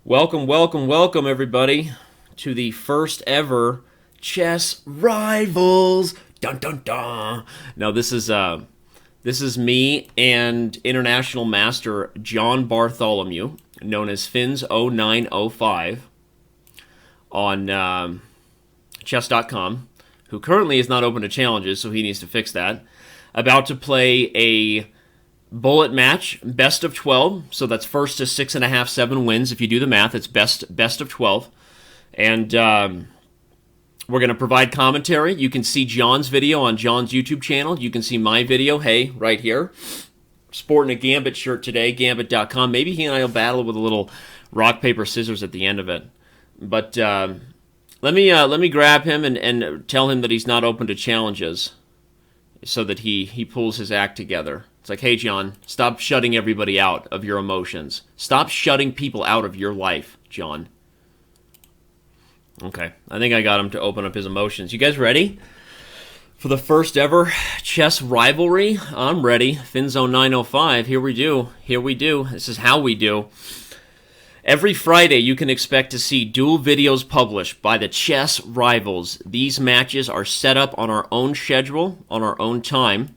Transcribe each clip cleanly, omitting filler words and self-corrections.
Welcome, welcome, welcome, everybody, to the first ever Chess Rivals. Dun dun dun. Now this is me and International Master John Bartholomew, known as Fins0905, on Chess.com, who currently is not open to challenges, so he needs to fix that. About to play a bullet match, best of 12, so that's first to 6.5, 7 wins. If you do the math, it's best of 12. And we're going to provide commentary. You can see John's video on John's YouTube channel. You can see my video, hey, right here. Sporting a Gambit shirt today, Gambit.com. Maybe he and I will battle with a little rock, paper, scissors at the end of it. But let me grab him and tell him that he's not open to challenges so that he pulls his act together. It's like, hey, John, stop shutting everybody out of your emotions. Stop shutting people out of your life, John. Okay, I think I got him to open up his emotions. You guys ready for the first ever chess rivalry? I'm ready. Fins0905, here we do. This is how we do. Every Friday, you can expect to see dual videos published by the Chess Rivals. These matches are set up on our own schedule, on our own time.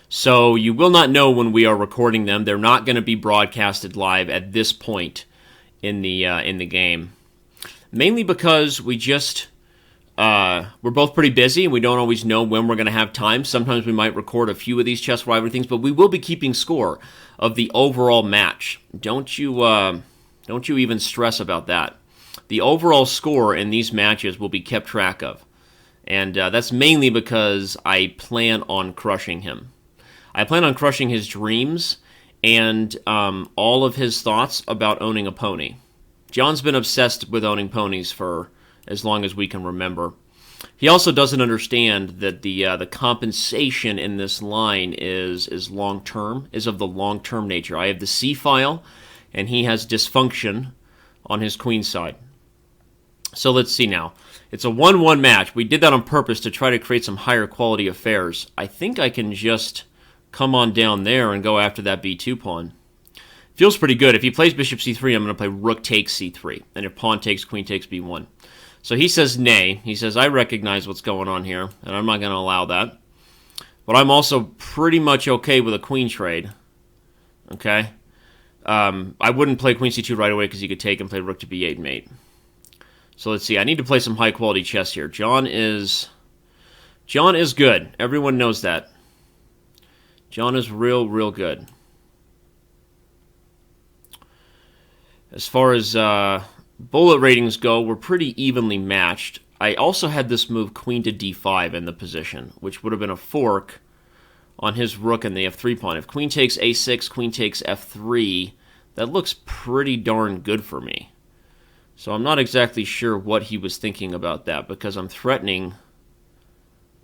So you will not know when we are recording them. They're not going to be broadcasted live at this point in the game. Mainly because we just we're both pretty busy and we don't always know when we're going to have time. Sometimes we might record a few of these chess rivalry things, but we will be keeping score of the overall match. Don't you even stress about that. The overall score in these matches will be kept track of, and that's mainly because I plan on crushing him. I plan on crushing his dreams and all of his thoughts about owning a pony. John's been obsessed with owning ponies for as long as we can remember. He also doesn't understand that the compensation in this line is long-term, is of the long-term nature. I have the C file, and he has dysfunction on his queen side. So let's see now. It's a 1-1 match. We did that on purpose to try to create some higher quality affairs. I think I can just come on down there and go after that b2 pawn. Feels pretty good. If he plays bishop c3, I'm going to play rook takes c3. And if pawn takes, queen takes b1. So he says nay. He says, I recognize what's going on here, and I'm not going to allow that. But I'm also pretty much okay with a queen trade. Okay? I wouldn't play queen c2 right away because he could take and play rook to b8 mate. So let's see. I need to play some high-quality chess here. John is good. Everyone knows that. John is real good. As far as bullet ratings go, we're pretty evenly matched. I also had this move queen to d5 in the position, which would have been a fork on his rook and the f3 pawn. If queen takes a6, queen takes f3, that looks pretty darn good for me. So I'm not exactly sure what he was thinking about that, because I'm threatening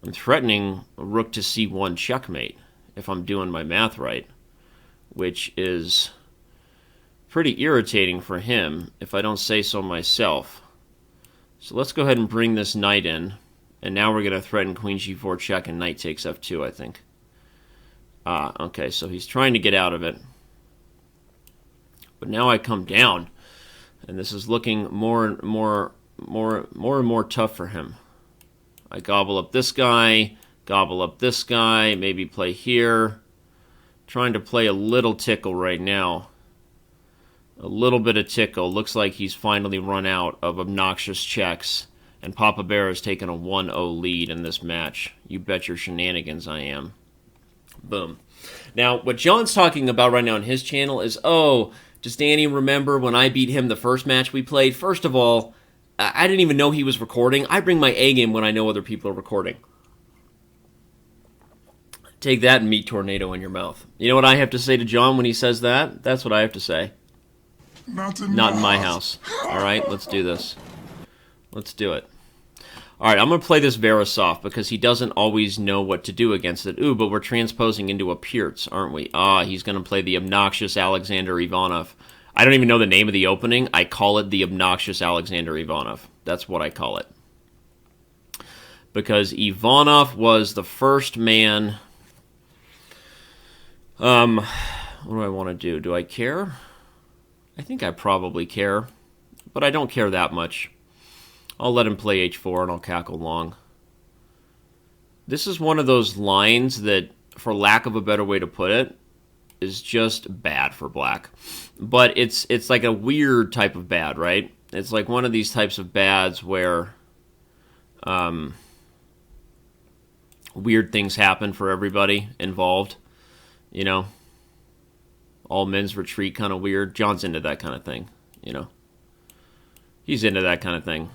rook to c1 checkmate, if I'm doing my math right, which is pretty irritating for him, if I don't say so myself. So let's go ahead and bring this knight in, and now we're going to threaten queen g4 check and knight takes f2, I think. Okay, so he's trying to get out of it. But now I come down, and this is looking more and more tough for him. I gobble up this guy, maybe play here. Trying to play a little tickle right now. A little bit of tickle. Looks like he's finally run out of obnoxious checks, and Papa Bear has taken a 1-0 lead in this match. You bet your shenanigans I am. Boom. Now, what John's talking about right now on his channel is, oh, does Danny remember when I beat him the first match we played? First of all, I didn't even know he was recording. I bring my A game when I know other people are recording. Take that meat tornado in your mouth. You know what I have to say to John when he says that? That's what I have to say. Not in my house. All right, let's do this. Let's do it. All right, I'm going to play this Verisov because he doesn't always know what to do against it. Ooh, but we're transposing into a Pirtz, aren't we? He's going to play the obnoxious Alexander Ivanov. I don't even know the name of the opening. I call it the obnoxious Alexander Ivanov. That's what I call it. Because Ivanov was the first man... what do I want to do? Do I care? I think I probably care, but I don't care that much. I'll let him play h4 and I'll cackle long. This is one of those lines that, for lack of a better way to put it, is just bad for black. But it's like a weird type of bad, right? It's like one of these types of bads where weird things happen for everybody involved. You know, all men's retreat kind of weird. John's into that kind of thing, you know. He's into that kind of thing.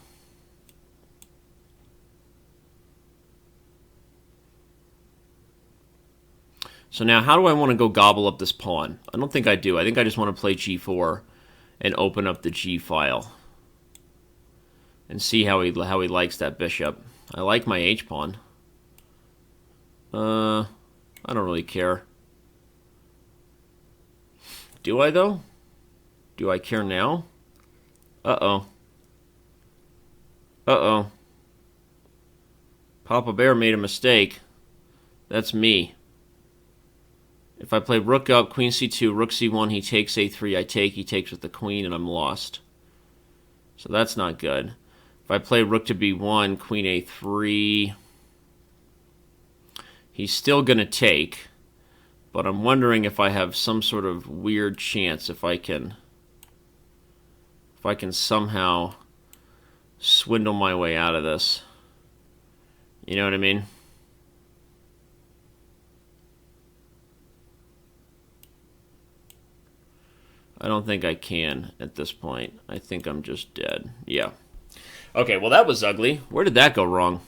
So now how do I want to go gobble up this pawn? I don't think I do. I think I just want to play g4 and open up the g file and see how he likes that bishop. I like my h-pawn. I don't really care. Do I, though? Do I care now? Uh-oh. Uh-oh. Papa Bear made a mistake. That's me. If I play rook up, queen c2, rook c1, he takes a3, I take, he takes with the queen, and I'm lost. So that's not good. If I play rook to b1, queen a3, he's still going to take, but I'm wondering if I have some sort of weird chance if I can somehow swindle my way out of this. You know what I mean? I don't think I can at this point. I think I'm just dead. Yeah. Okay, well that was ugly. Where did that go wrong?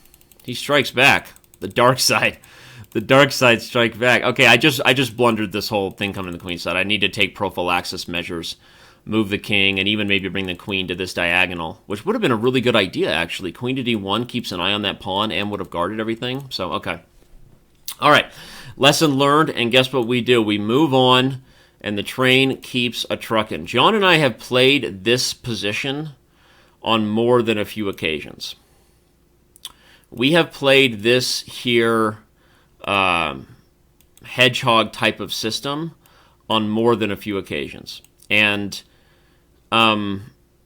He strikes back. The dark side. The dark side strikes back. Okay, I just blundered this whole thing coming to the queen side. I need to take prophylaxis measures, move the king, and even maybe bring the queen to this diagonal, which would have been a really good idea, actually. Queen to d1 keeps an eye on that pawn and would have guarded everything. So, okay. All right. Lesson learned, and guess what we do? We move on, and the train keeps a-truckin'. John and I have played this position on more than a few occasions. We have played this here hedgehog type of system on more than a few occasions. And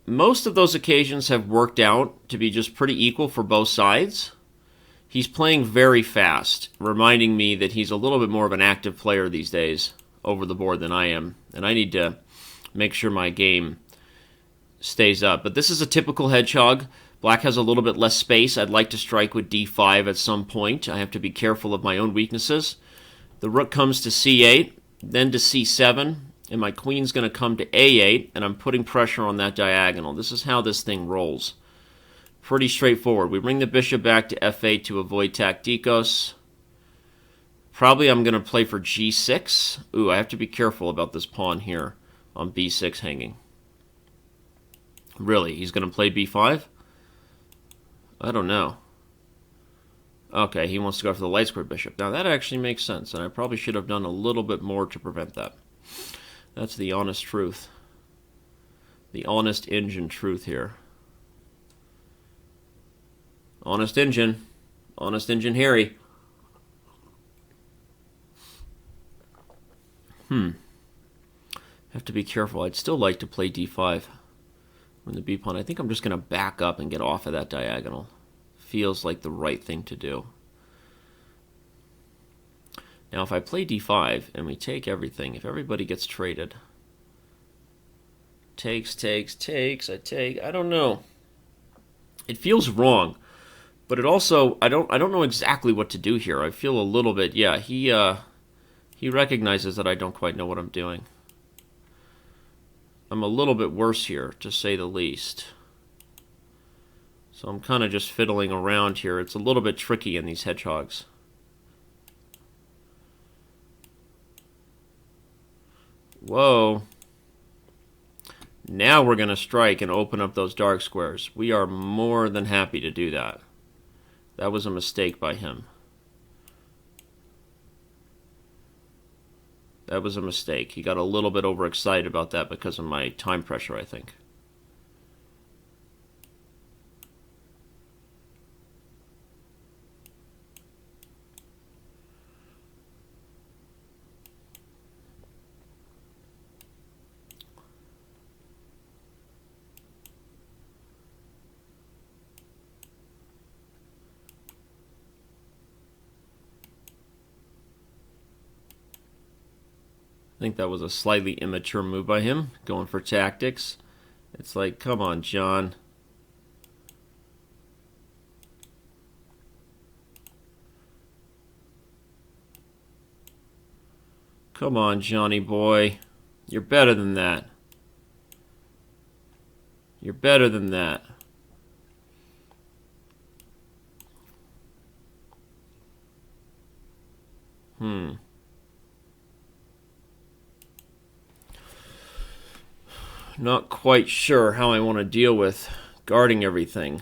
most of those occasions have worked out to be just pretty equal for both sides. He's playing very fast, reminding me that he's a little bit more of an active player these days over the board than I am. And I need to make sure my game stays up. But this is a typical hedgehog. Black has a little bit less space. I'd like to strike with d5 at some point. I have to be careful of my own weaknesses. The rook comes to c8, then to c7, and my queen's going to come to a8, and I'm putting pressure on that diagonal. This is how this thing rolls. Pretty straightforward. We bring the bishop back to f8 to avoid tacticos. Probably I'm going to play for g6. Ooh, I have to be careful about this pawn here on b6 hanging. Really, he's going to play b5? I don't know. Okay, he wants to go for the light square bishop. Now that actually makes sense, and I probably should have done a little bit more to prevent that. That's the honest truth. The honest engine truth here. Honest engine. Honest engine Harry. Have to be careful. I'd still like to play d5 when the b pawn. I think I'm just going to back up and get off of that diagonal. Feels like the right thing to do. Now if I play d5 and we take everything, if everybody gets traded, takes, I take, I don't know. It feels wrong, but it also, I don't know exactly what to do here. I feel a little bit, yeah, he recognizes that I don't quite know what I'm doing. I'm a little bit worse here, to say the least. So I'm kind of just fiddling around here. It's a little bit tricky in these hedgehogs. Whoa. Now we're going to strike and open up those dark squares. We are more than happy to do that. That was a mistake by him. That was a mistake. He got a little bit overexcited about that because of my time pressure, I think. think that was a slightly immature move by him, going for tactics. It's like, come on, John. Come on, Johnny boy. You're better than that. You're better than that. Not quite sure how I want to deal with guarding everything.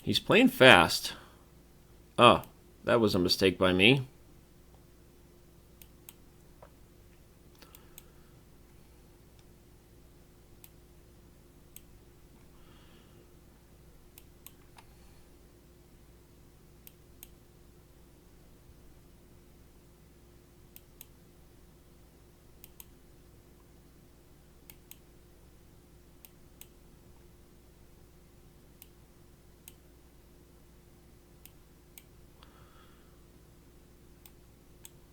He's playing fast. Oh, that was a mistake by me.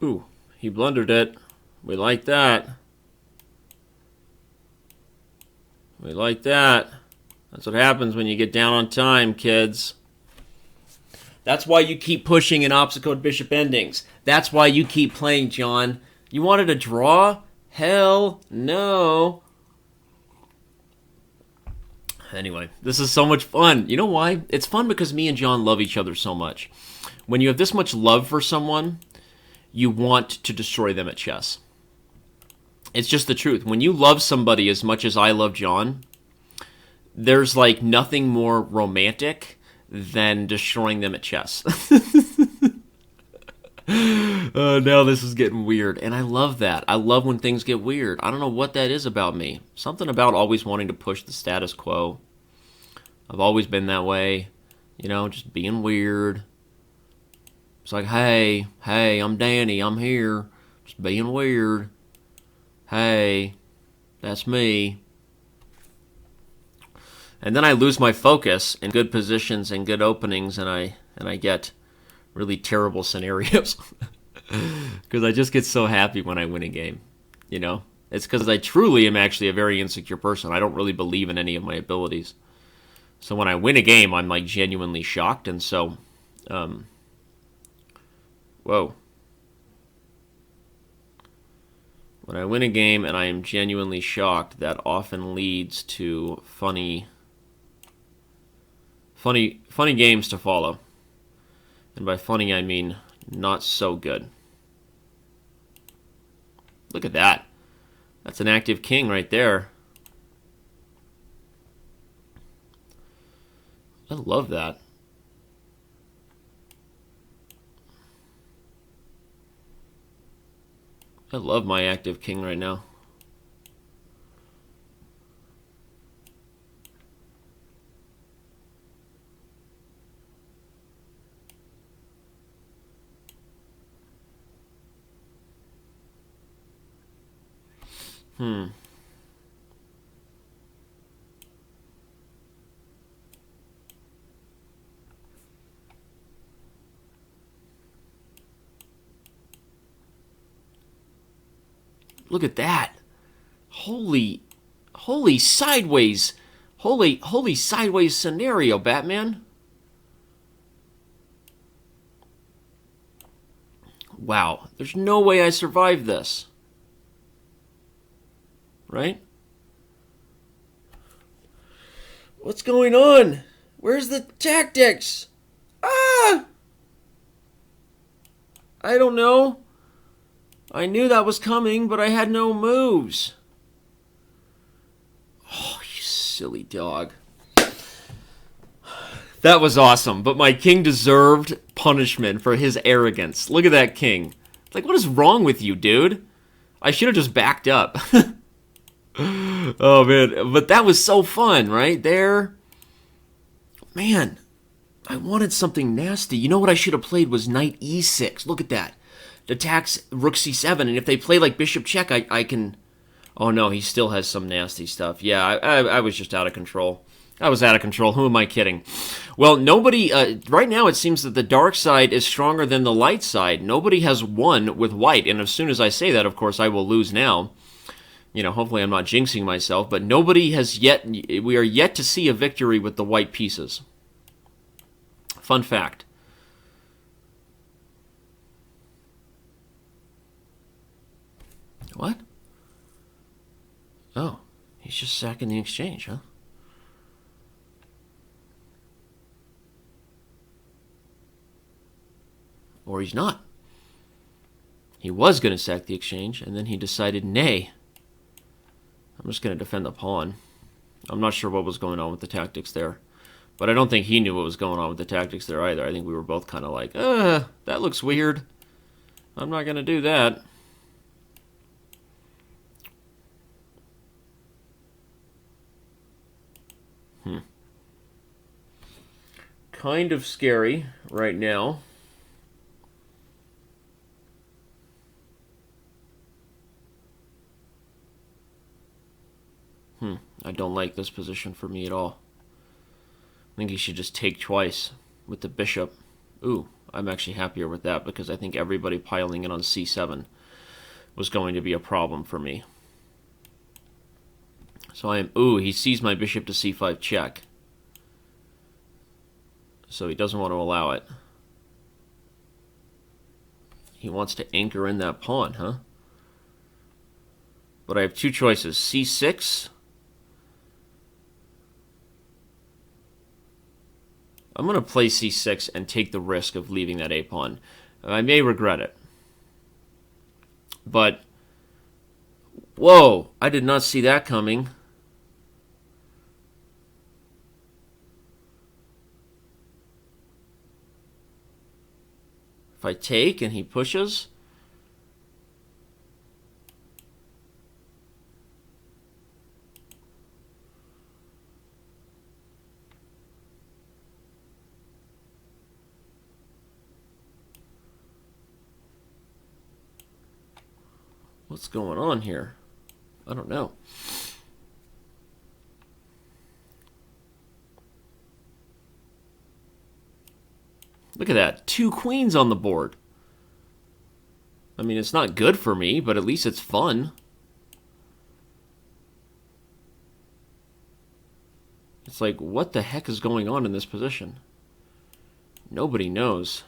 Ooh, he blundered it. We like that. We like that. That's what happens when you get down on time, kids. That's why you keep pushing in obstacle bishop endings. That's why you keep playing, John. You wanted a draw? Hell no. Anyway, this is so much fun. You know why? It's fun because me and John love each other so much. When you have this much love for someone, you want to destroy them at chess. It's just the truth. When you love somebody as much as I love John, there's like nothing more romantic than destroying them at chess. Now this is getting weird. And I love that. I love when things get weird. I don't know what that is about me. Something about always wanting to push the status quo. I've always been that way. You know, just being weird. It's like, hey, I'm Danny, I'm here, just being weird. Hey, that's me. And then I lose my focus in good positions and good openings, and I get really terrible scenarios. Because I just get so happy when I win a game, you know? It's because I truly am actually a very insecure person. I don't really believe in any of my abilities. So when I win a game, I'm like genuinely shocked, and so... Whoa. When I win a game and I am genuinely shocked, that often leads to funny games to follow. And by funny, I mean not so good. Look at that. That's an active king right there. I love that. I love my active king right now. Look at that. Holy sideways. Holy sideways scenario, Batman. Wow. There's no way I survived this. Right? What's going on? Where's the tactics? Ah! I don't know. I knew that was coming, but I had no moves. Oh, you silly dog. That was awesome, but my king deserved punishment for his arrogance. Look at that king. Like, what is wrong with you, dude? I should have just backed up. Oh, man. But that was so fun, right? There. Man, I wanted something nasty. You know what I should have played was knight e6. Look at that. It attacks rook c7, and if they play like bishop check, I can... Oh, no, he still has some nasty stuff. Yeah, I was just out of control. I was out of control. Who am I kidding? Well, nobody... right now, it seems that the dark side is stronger than the light side. Nobody has won with white, and as soon as I say that, of course, I will lose now. You know, hopefully I'm not jinxing myself, but nobody has yet... We are yet to see a victory with the white pieces. Fun fact. What? Oh, he's just sacking the exchange, huh? Or he's not. He was going to sack the exchange, and then he decided, nay, I'm just going to defend the pawn. I'm not sure what was going on with the tactics there. But I don't think he knew what was going on with the tactics there either. I think we were both kind of like, that looks weird. I'm not going to do that. Kind of scary right now. I don't like this position for me at all. I think he should just take twice with the bishop. Ooh, I'm actually happier with that because I think everybody piling in on c7 was going to be a problem for me. So I am... Ooh, he sees my bishop to c5 check. So he doesn't want to allow it. He wants to anchor in that pawn, huh? But I have two choices. c6... I'm going to play c6 and take the risk of leaving that a-pawn. I may regret it. But, whoa, I did not see that coming. If I take and he pushes... What's going on here? I don't know. Look at that. 2 queens on the board. I mean, it's not good for me, but at least it's fun. It's like, what the heck is going on in this position? Nobody knows.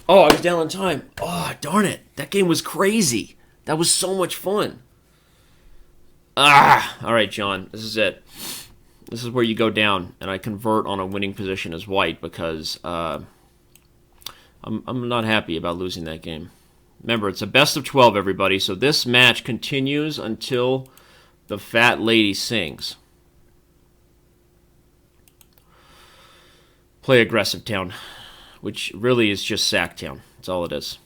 Oh, I was down on time. Oh, darn it. That game was crazy. That was so much fun. All right, John. This is it. This is where you go down, and I convert on a winning position as white because I'm not happy about losing that game. Remember, it's a best of 12, everybody, so this match continues until the fat lady sings. Play aggressive town. Which really is just sack town. That's all it is.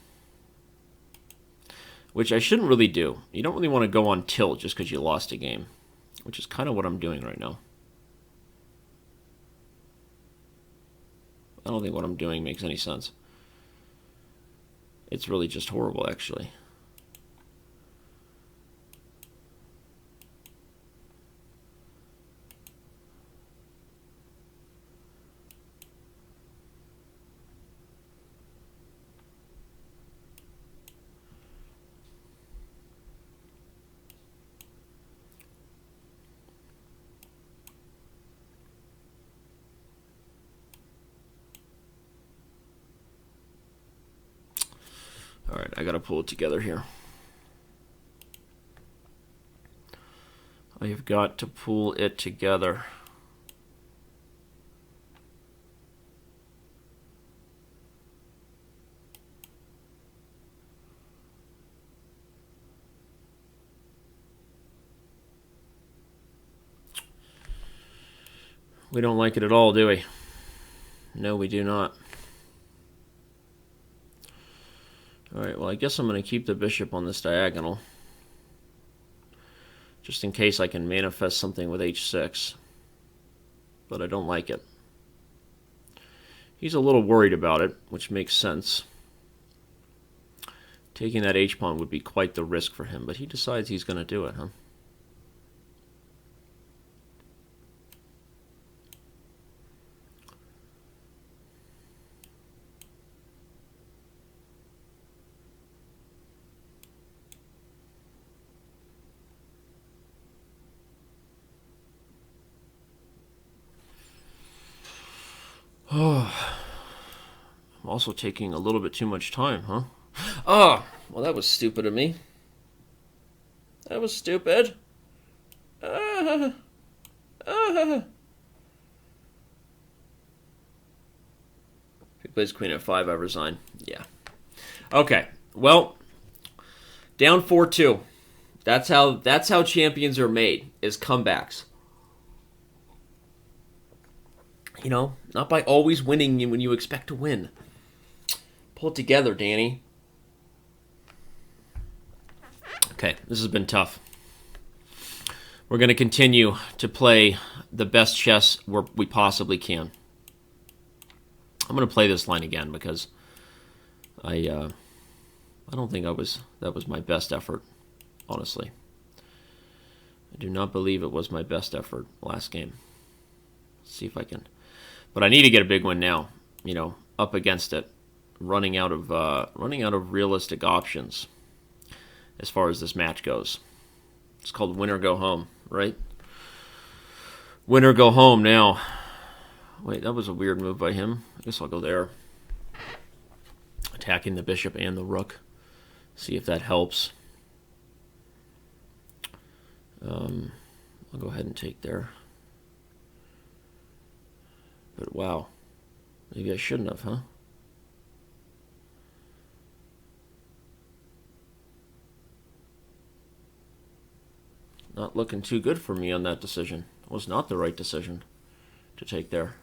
Which I shouldn't really do. You don't really want to go on tilt just because you lost a game. Which is kind of what I'm doing right now. I don't think what I'm doing makes any sense. It's really just horrible, actually. Alright, I gotta pull it together here. I have got to pull it together. We don't like it at all, do we? No, we do not. Alright, well, I guess I'm going to keep the bishop on this diagonal. Just in case I can manifest something with h6. But I don't like it. He's a little worried about it, which makes sense. Taking that h-pawn would be quite the risk for him, but he decides he's going to do it, huh? Oh, I'm also taking a little bit too much time, huh? Oh, well, that was stupid of me. That was stupid. If he plays queen f5, I resign. Yeah. Okay. Well, down 4-2. That's how champions are made, is comebacks. You know, not by always winning when you expect to win. Pull it together, Danny. Okay, this has been tough. We're going to continue to play the best chess we possibly can. I'm going to play this line again because I don't think that was my best effort, honestly. I do not believe it was my best effort last game. Let's see if I can. But I need to get a big one now, you know, up against it, running out of realistic options as far as this match goes. It's called win or go home, right? Win or go home now. Wait, that was a weird move by him. I guess I'll go there. Attacking the bishop and the rook. See if that helps. I'll go ahead and take there. But wow, maybe I shouldn't have, huh? Not looking too good for me on that decision. It was not the right decision to take there.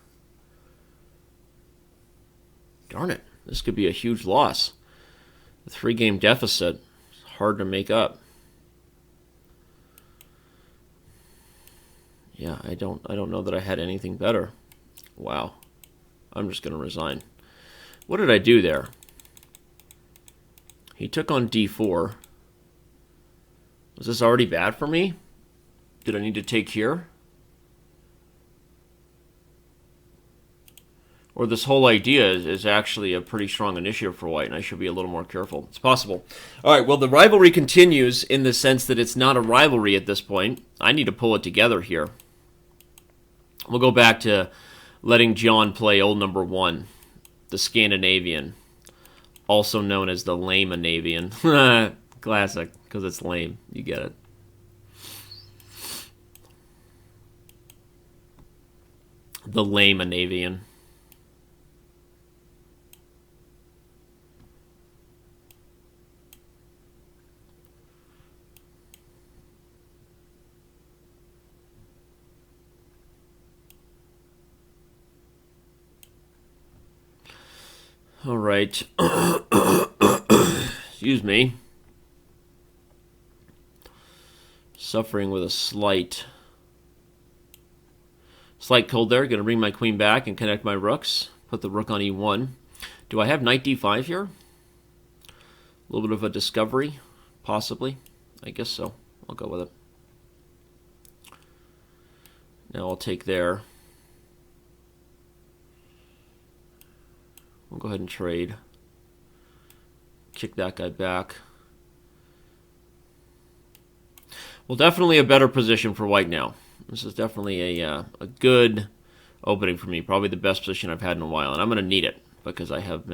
Darn it, this could be a huge loss. The 3-game deficit is hard to make up. Yeah, I don't know that I had anything better. Wow. I'm just going to resign. What did I do there? He took on d4. Was this already bad for me? Did I need to take here? Or this whole idea is actually a pretty strong initiative for white, and I should be a little more careful. It's possible. All right, well, the rivalry continues in the sense that it's not a rivalry at this point. I need to pull it together here. We'll go back to letting John play old number 1, the Scandinavian, also known as the Lame-Anavian. Classic, because it's lame. You get it. The Lame-Anavian. All right. Excuse me. Suffering with a slight cold there. Going to bring my queen back and connect my rooks. Put the rook on e1. Do I have knight d5 here? A little bit of a discovery, possibly. I guess so. I'll go with it. Now I'll take there. We'll go ahead and trade. Kick that guy back. Well, definitely a better position for white now. This is definitely a good opening for me. Probably the best position I've had in a while. And I'm going to need it because I have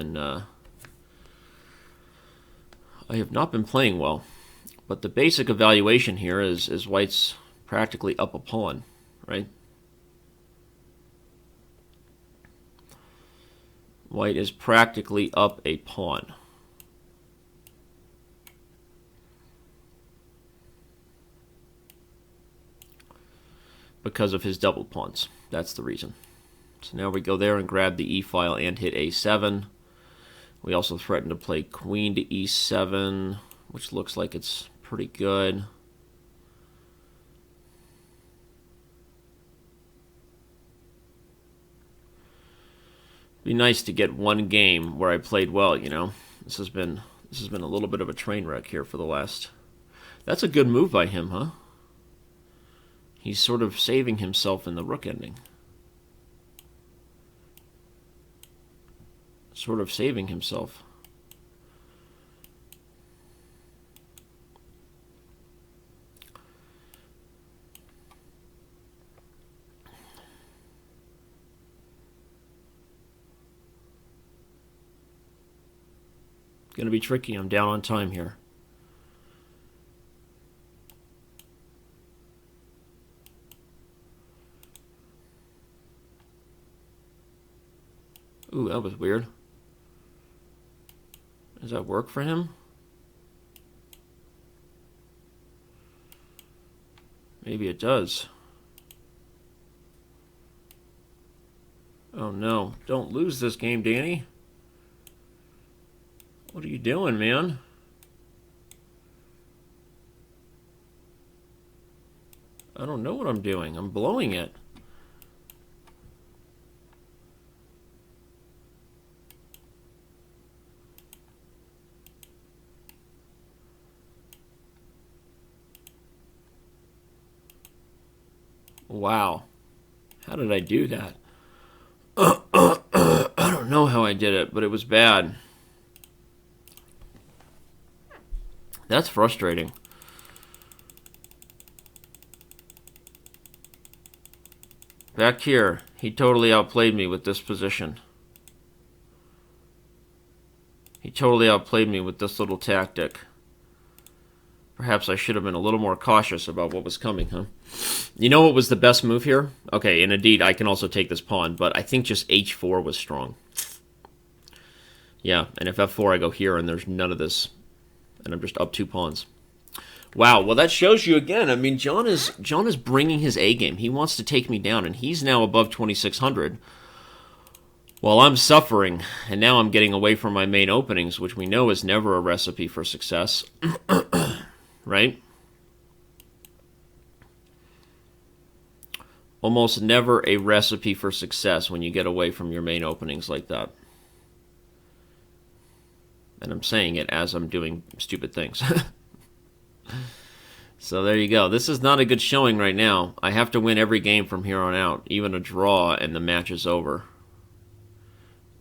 not been playing well. But the basic evaluation here is white's practically up a pawn, right? White is practically up a pawn. because of his double pawns. That's the reason. So now we go there and grab the e-file and hit a7. We also threaten to play queen to e7, which looks like it's pretty good. Be nice to get one game where I played well, you know. This has been a little bit of a train wreck here for the last. That's a good move by him, huh? He's sort of saving himself in the rook ending. Sort of saving himself. Gonna be tricky. I'm down on time here. Ooh, that was weird. Does that work for him? Maybe it does. Oh no, don't lose this game, Danny. What are you doing, man? I don't know what I'm doing. I'm blowing it. Wow. How did I do that? I don't know how I did it, but it was bad. That's frustrating. Back here, he totally outplayed me with this position. He totally outplayed me with this little tactic. Perhaps I should have been a little more cautious about what was coming, huh? You know what was the best move here? Okay, and indeed, I can also take this pawn, but I think just h4 was strong. Yeah, and if f4, I go here, and there's none of this. And I'm just up 2 pawns. Wow, well, that shows you again. I mean, John is bringing his A game. He wants to take me down, and he's now above 2,600. While I'm suffering, and now I'm getting away from my main openings, which we know is never a recipe for success. Right? Almost never a recipe for success when you get away from your main openings like that. And I'm saying it as I'm doing stupid things. So there you go. This is not a good showing right now. I have to win every game from here on out. Even a draw and the match is over.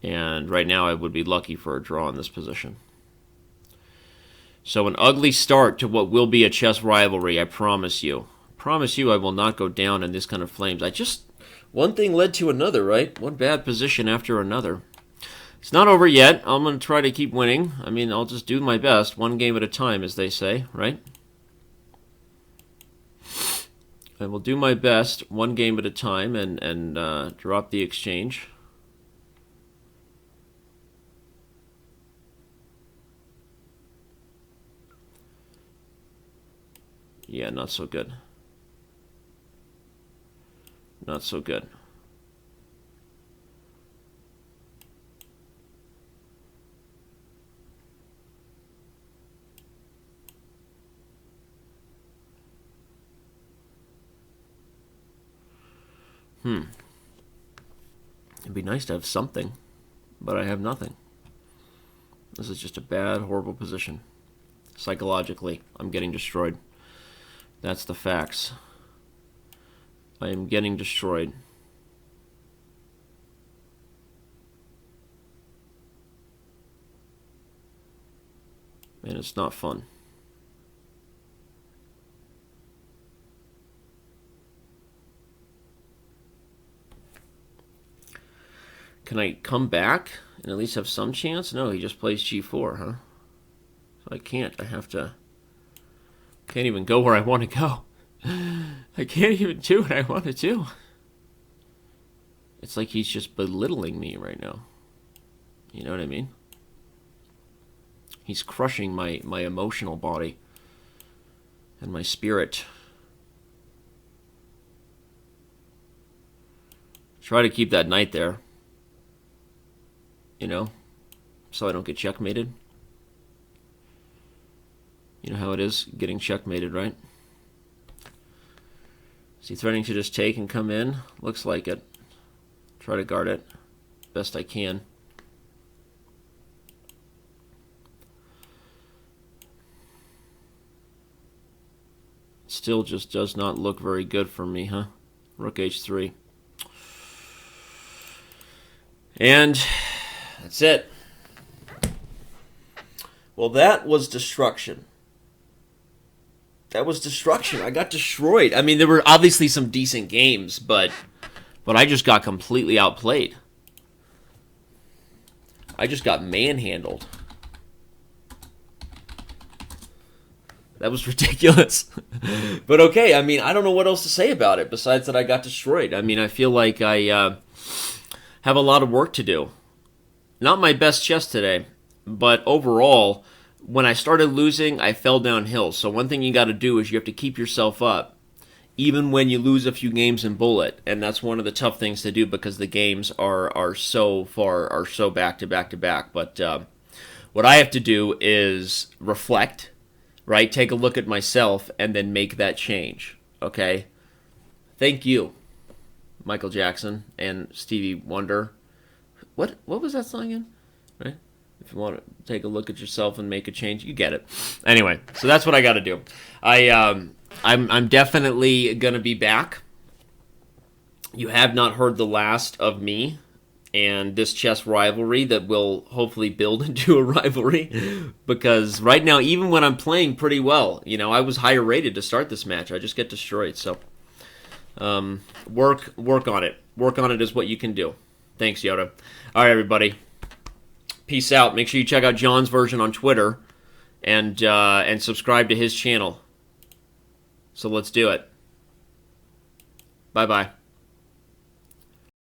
And right now I would be lucky for a draw in this position. So an ugly start to what will be a chess rivalry, I promise you. Promise you I will not go down in this kind of flames. One thing led to another, right? One bad position after another. It's not over yet. I'm going to try to keep winning. I mean, I'll just do my best. One game at a time, as they say, right? I will do my best, one game at a time, and drop the exchange. Yeah, not so good. Not so good. It'd be nice to have something, but I have nothing. This is just a bad, horrible position. Psychologically, I'm getting destroyed. That's the facts. I am getting destroyed. And it's not fun. Can I come back and at least have some chance? No, he just plays g4, huh? So I can't. I have to... Can't even go where I want to go. I can't even do what I want to do. It's like he's just belittling me right now. You know what I mean? He's crushing my emotional body and my spirit. Try to keep that knight there. You know, so I don't get checkmated. You know how it is getting checkmated, right? Is he threatening to just take and come in? Looks like it. Try to guard it best I can. Still just does not look very good for me, huh? Rook h3. And that's it. Well, that was destruction. That was destruction. I got destroyed. I mean, there were obviously some decent games, but I just got completely outplayed. I just got manhandled. That was ridiculous. But okay, I mean, I don't know what else to say about it besides that I got destroyed. I mean, I feel like I have a lot of work to do. Not my best chess today, but overall, when I started losing, I fell downhill. So one thing you got to do is you have to keep yourself up, even when you lose a few games in bullet. And that's one of the tough things to do because the games are so back to back to back. But what I have to do is reflect, right? Take a look at myself and then make that change. Okay? Thank you, Michael Jackson and Stevie Wonder. What was that song again? Right? If you want to take a look at yourself and make a change, you get it. Anyway, so that's what I got to do. I'm definitely gonna be back. You have not heard the last of me and this chess rivalry that will hopefully build into a rivalry. Because right now, even when I'm playing pretty well, you know, I was higher rated to start this match. I just get destroyed. So work on it. Work on it is what you can do. Thanks, Yoda. All right, everybody. Peace out. Make sure you check out John's version on Twitter and subscribe to his channel. So let's do it. Bye-bye.